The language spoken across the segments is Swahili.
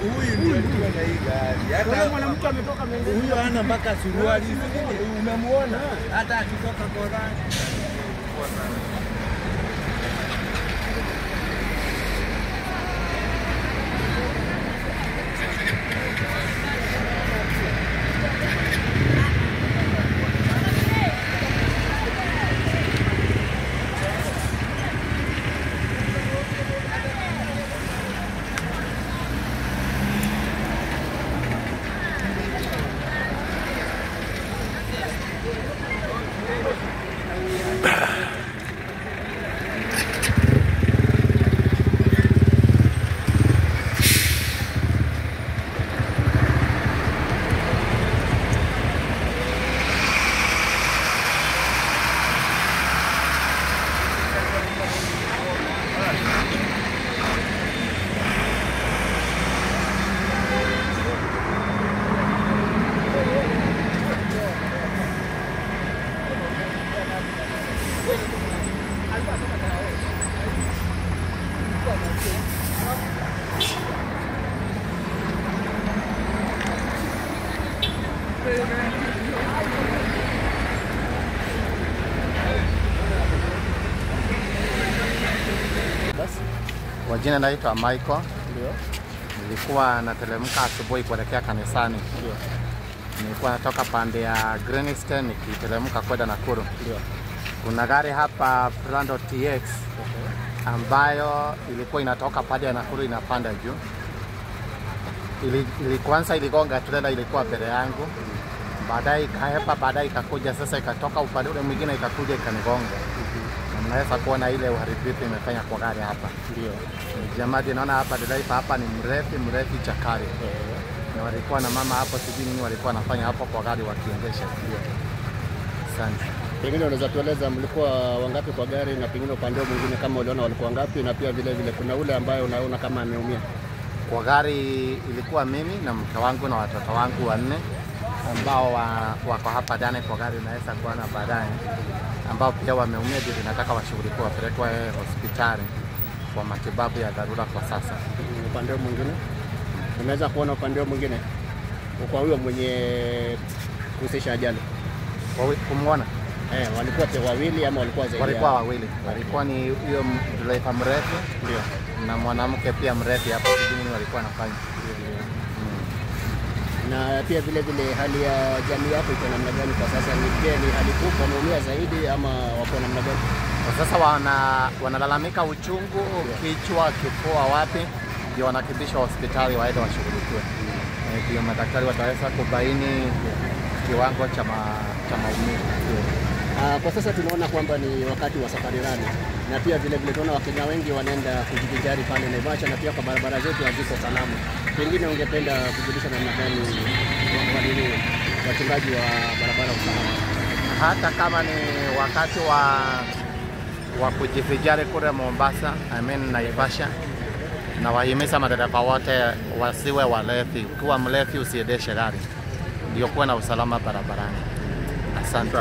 Huyu ndio alikuwa na hii gari. Hata mwanamke ametoka mbele. Huyu hana mpaka suruali. Unamuona? Hata akitoka Korani. Kwa jina naitwa Michael. Ndio. Nilikuwa nateremka asubuhi kuelekea kanisani. Ndio. Nilikuwa natoka pande ya Greenstone nikiteremka kwenda Nakuru. Ndio. Kuna gari hapa Prado TX ambayo ilikuwa inatoka pande ya Nakuru inapanda juu. Kwanza iligonga trailer ilikuwa mbele yangu. Baadaye ikahepa, baadaye ikakuja sasa ikatoka upande ule mwingine ikakuja ikanigonga. Naweza kuona ile uharibifu imefanya kwa gari hapa. Ndio. Jamaa naona hapa driver hapa ni mrefu chakari. Na walikuwa na mama hapo sijui nini walikuwa wanafanya hapo kwa gari wakiendesha. Asante. Pengine unaweza tueleza mlikuwa wangapi kwa gari na pengine upande mwingine kama uliona walikuwa ngapi na pia vile vile kuna ule ambaye unaona kama ameumia? Kwa gari ilikuwa mimi na mke wangu na watoto wangu wanne ambao wako hapa ndani kwa gari naweza kuona baadaye ambao pia wameumia ndio nataka washughulikiwe wapelekwe hospitali kwa matibabu ya dharura kwa sasa. Upande mwingine? Unaweza kuona upande mwingine? Kwa huyo mwenye kuhusisha ajali. Kumuona? Walikuwa wawili ama walikuwa zaidi? Walikuwa wawili. Walikuwa ni huyo driver mrefu ndio na mwanamke pia mrefu hapo kijini walikuwa wanafanya. Na pia vile vile hali ya jamii yako iko namna gani kwa sasa? Ni hali kubwa wameumia zaidi ama wako namna gani? Kwa sasa wanalalamika uchungu, kichwa, kifua wapi, ndio wanakimbishwa hospitali waende washughulikiwe. Ndio madaktari wataweza kubaini kiwango cha maumivu. Kwa sasa tunaona kwamba ni wakati wa safari rani na pia vile vile tunaona Wakenya wengi wanaenda kujivinjari pale Naivasha na pia kwa barabara zetu haziko salama. Pengine ungependa kujulisha namna gani wachungaji wa barabara usalama? Hata kama ni wakati wa kujivinjari kule Mombasa, Naivasha, na wahimiza madereva wote wasiwe walevi. Ukiwa mlevi usiendeshe gari, ndio kuwa na usalama barabarani. Asante.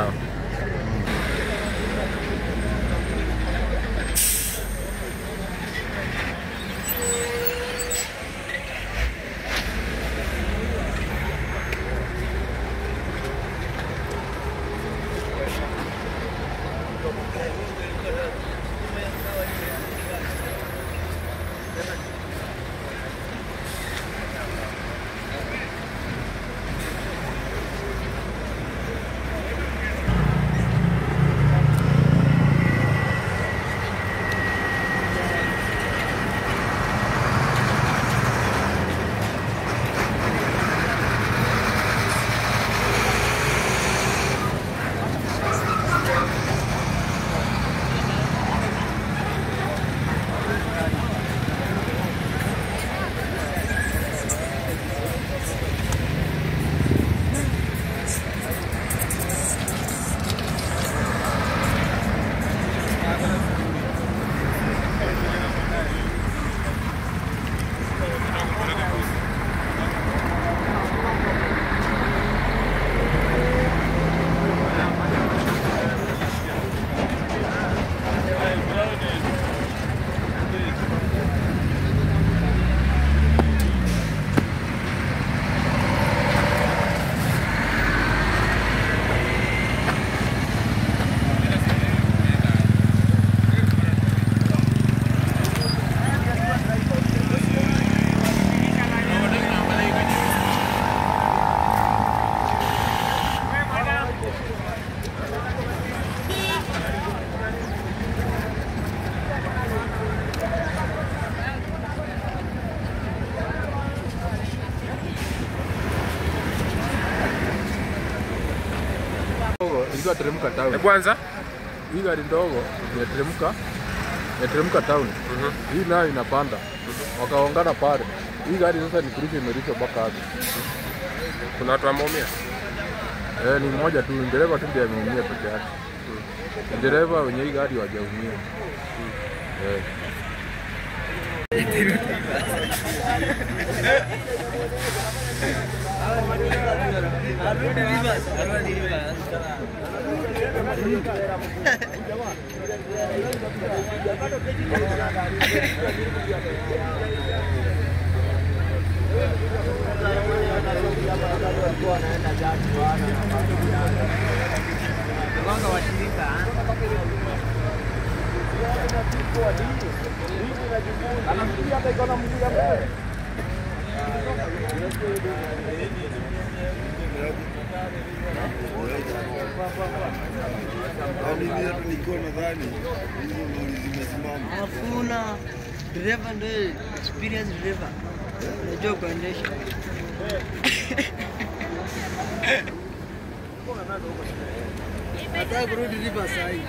ilikuwa teremka town. Kwanza Hii gari ndogo inateremka town. Hii nayo inapanda. Wakaongana pale. Hii gari sasa ni kurusha imerusha mpaka hapo. kuna watu wameumia. Ni mmoja tu, dereva tu ndiye ameumia peke yake. Dereva wenye hii gari hawajaumia. Hakuna driver ndio experience driver. Unajua kuendesha. Nataka kurudi lipa sasa hivi.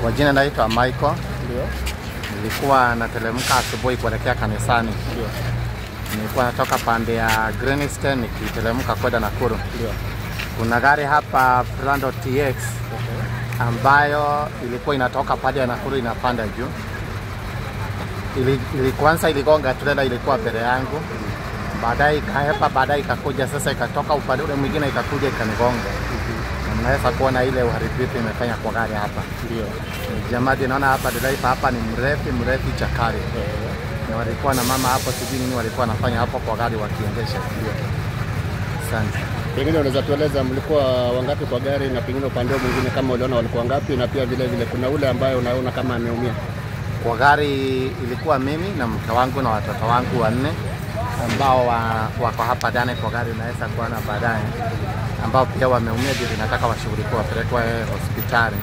Kwa jina naitwa Michael. Ndio. Nilikuwa nateremka asubuhi kuelekea kanisani. Ndio. Nilikuwa natoka pande ya Greenstone nikiteremka kwenda Nakuru. Ndio. Kuna gari hapa Prado TX ambayo ilikuwa inatoka pande ya Nakuru inapanda juu. Kwanza iligonga trailer ilikuwa mbele yangu. Baadaye ikahepa, baadaye ikakuja sasa ikatoka upande ule mwingine ikakuja ikanigonga. Mnaweza kuona ile uharibifu imefanya kwa gari hapa. Ndio. Jamaa naona hapa driver hapa ni mrefu chakari. Na walikuwa na mama hapo sijui nini walikuwa wanafanya hapo kwa gari wakiendesha. Asante. Pengine unaweza tueleza mlikuwa wangapi kwa gari na pengine upande mwingine kama uliona walikuwa ngapi, na pia vile vile kuna ule ambaye unaona kama ameumia? Kwa gari ilikuwa mimi na mke wangu na watoto wangu wanne ambao wako hapa ndani kwa gari, naweza kuona baadaye, ambao pia wameumia, ndio nataka washughulikiwe wapelekwe hospitali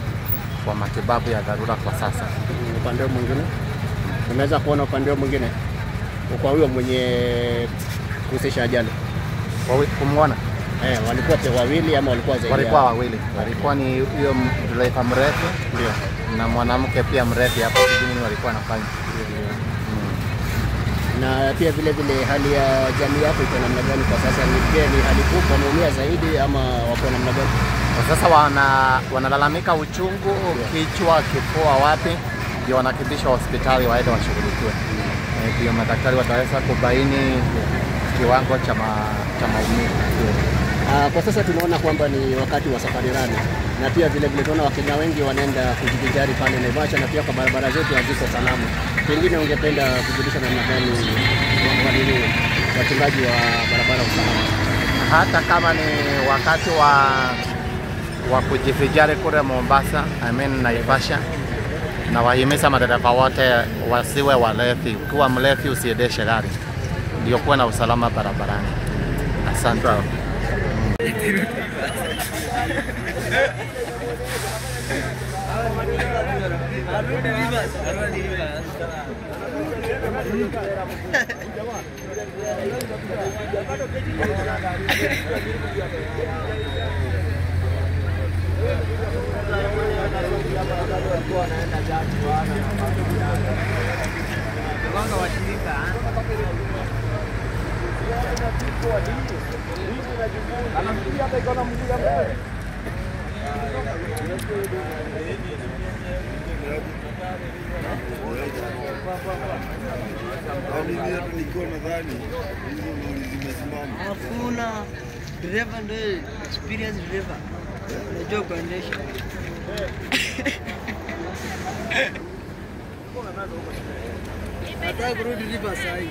kwa matibabu ya dharura kwa sasa. Upande mwingine unaweza kuona upande mwingine kwa huyo mwenye kuhusisha ajali kumwona walikuwa wawili ama walikuwa zaidi? Walikuwa wawili. Walikuwa ni huyo driver mrefu ndio na mwanamke pia mrefu hapo kijijini walikuwa wanafanya. Na pia vile vile hali ya jamii yako iko namna gani kwa sasa? Ni hali kubwa, wameumia zaidi ama wako namna gani? Kwa sasa wanalalamika uchungu, kichwa, kifua, wapi, ndio wanakimbishwa hospitali waende washughulikiwe. Ndio madaktari wataweza kubaini kiwango cha maumivu. Kwa sasa tunaona kwamba ni wakati wa safari rani na pia vile vile tunaona Wakenya wengi wanaenda kujivinjari pale Naivasha na pia kwa barabara zetu haziko salama. Pengine ungependa kujulisha namna gani wachungaji wa barabara usalama? Hata kama ni wakati wa kujivinjari kule Mombasa, Naivasha, na wahimiza madereva wote wasiwe walevi. Ukiwa mlevi usiendeshe gari, ndio kuwa na usalama barabarani. Asante. Hakuna dereva ndio experience dereva. Unajua kuendesha. Nataka kurudi river sasa hivi.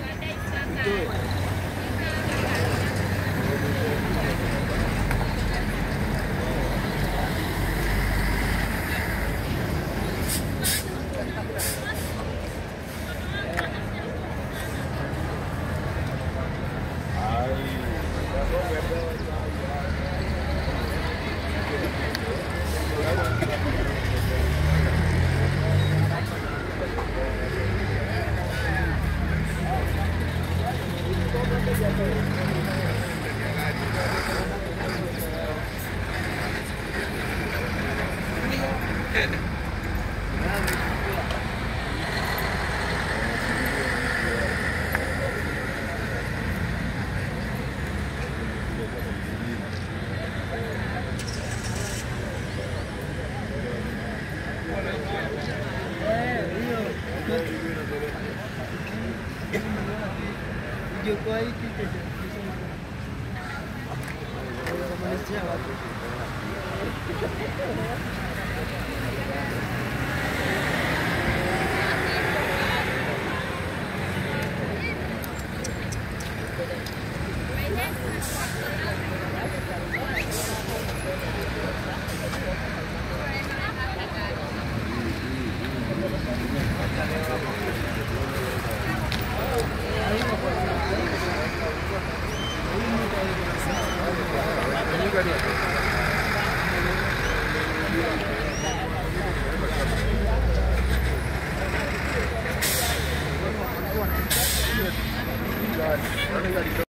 Ini